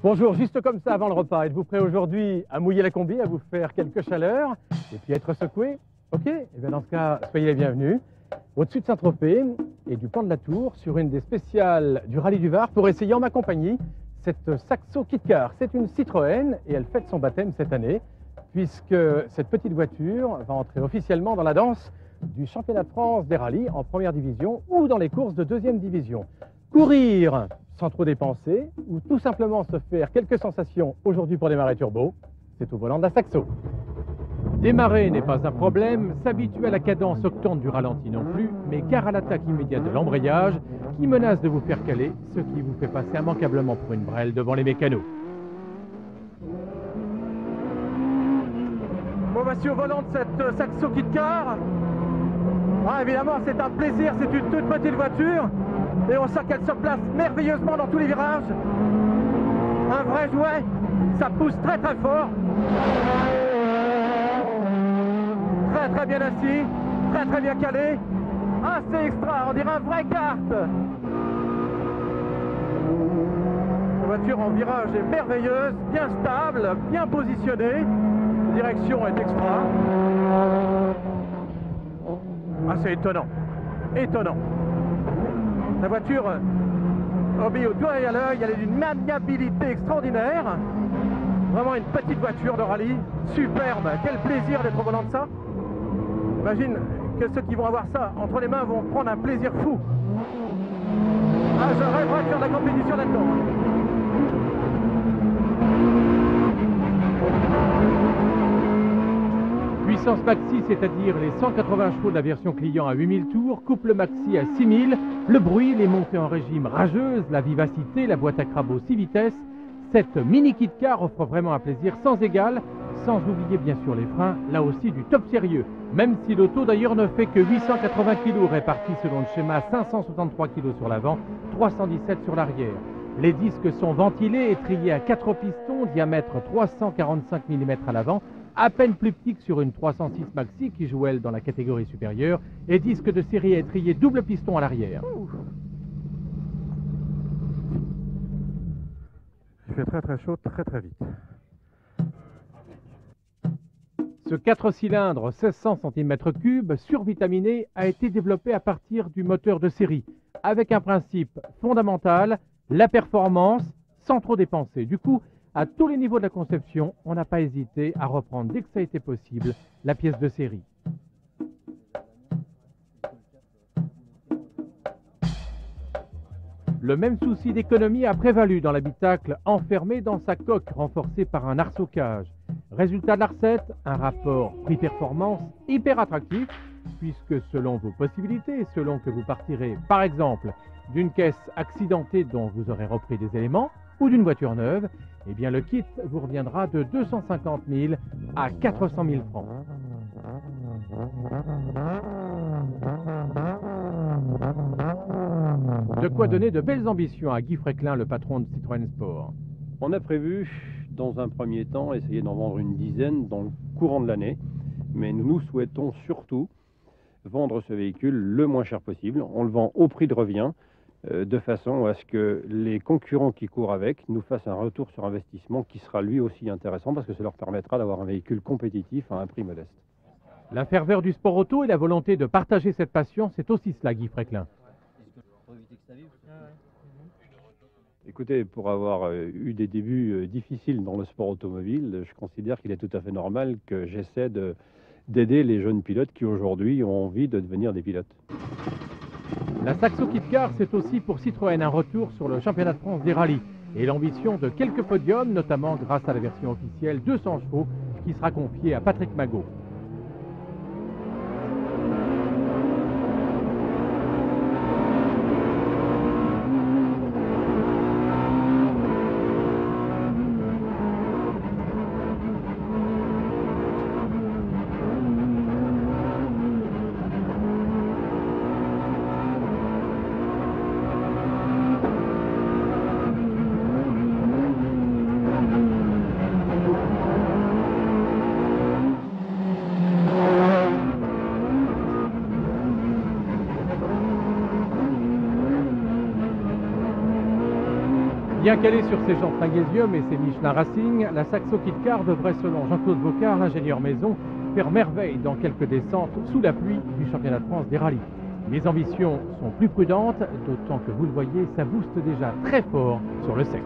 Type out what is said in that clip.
Bonjour, juste comme ça avant le repas, êtes-vous prêt aujourd'hui à mouiller la combi, à vous faire quelques chaleurs et puis à être secoué? Ok, et bien dans ce cas, soyez les bienvenus au-dessus de Saint-Tropez et du Pont de la Tour sur une des spéciales du Rallye du Var pour essayer en ma compagnie cette Saxo Kit-Car. C'est une Citroën et elle fête son baptême cette année puisque cette petite voiture va entrer officiellement dans la danse du championnat de France des rallyes en première division ou dans les courses de deuxième division. Courir sans trop dépenser ou tout simplement se faire quelques sensations aujourd'hui pour démarrer turbo, c'est au volant de la Saxo. Démarrer n'est pas un problème, s'habituer à la cadence octante du ralenti non plus, mais gare à l'attaque immédiate de l'embrayage qui menace de vous faire caler, ce qui vous fait passer immanquablement pour une brêle devant les mécanos. Bon, voici au volant de cette Saxo Kit-Car. Ah, évidemment, c'est un plaisir, c'est une toute petite voiture et on sent qu'elle se place merveilleusement dans tous les virages. Un vrai jouet, ça pousse très très fort. Très très bien assis, très très bien calé. Ah, c'est extra, on dirait un vrai kart. La voiture en virage est merveilleuse, bien stable, bien positionnée. La direction est extra. Ah, c'est étonnant, étonnant. La voiture obéit au doigt et à l'œil, elle est d'une maniabilité extraordinaire. Vraiment une petite voiture de rallye, superbe. Quel plaisir d'être au volant de ça. J'imagine que ceux qui vont avoir ça entre les mains vont prendre un plaisir fou. Ah, je rêverais de faire de la compétition là-dedans. Puissance maxi, c'est-à-dire les 180 chevaux de la version client à 8000 tours, couple maxi à 6000, le bruit, les montées en régime rageuses, la vivacité, la boîte à crabot 6 vitesses, cette mini Kit-Car offre vraiment un plaisir sans égal, sans oublier bien sûr les freins, là aussi du top sérieux, même si l'auto d'ailleurs ne fait que 880 kg répartis selon le schéma, 563 kg sur l'avant, 317 sur l'arrière. Les disques sont ventilés et triés à 4 pistons, diamètre 345 mm à l'avant, à peine plus petit que sur une 306 Maxi qui joue elle dans la catégorie supérieure, et disque de série étrié double piston à l'arrière. Il fait très très chaud, très très vite. Ce 4 cylindres 1600 cm3 survitaminé a été développé à partir du moteur de série, avec un principe fondamental, la performance sans trop dépenser. Du coup, à tous les niveaux de la conception, on n'a pas hésité à reprendre dès que ça a été possible la pièce de série. Le même souci d'économie a prévalu dans l'habitacle enfermé dans sa coque renforcée par un arceau-cage. Résultat de la recette, un rapport prix-performance hyper attractif puisque selon vos possibilités, selon que vous partirez par exemple d'une caisse accidentée dont vous aurez repris des éléments ou d'une voiture neuve, eh bien le kit vous reviendra de 250 000 à 400 000 francs. De quoi donner de belles ambitions à Guy Fréquelin, le patron de Citroën Sport. On a prévu, dans un premier temps, essayer d'en vendre une dizaine dans le courant de l'année, mais nous souhaitons surtout vendre ce véhicule le moins cher possible. On le vend au prix de revient, de façon à ce que les concurrents qui courent avec nous fassent un retour sur investissement qui sera lui aussi intéressant parce que ça leur permettra d'avoir un véhicule compétitif à un prix modeste. La ferveur du sport auto et la volonté de partager cette passion, c'est aussi cela, Guy Fréquelin. Écoutez, pour avoir eu des débuts difficiles dans le sport automobile, je considère qu'il est tout à fait normal que j'essaie d'aider les jeunes pilotes qui aujourd'hui ont envie de devenir des pilotes. La Saxo Kit-Car, c'est aussi pour Citroën un retour sur le championnat de France des rallyes et l'ambition de quelques podiums, notamment grâce à la version officielle 200 chevaux qui sera confiée à Patrick Magot. Bien calé sur ses jantes magnésium et ses Michelin Racing, la Saxo Kit Car devrait, selon Jean-Claude Bocard, l'ingénieur maison, faire merveille dans quelques descentes sous la pluie du championnat de France des rallyes. Les ambitions sont plus prudentes, d'autant que vous le voyez, ça booste déjà très fort sur le sec.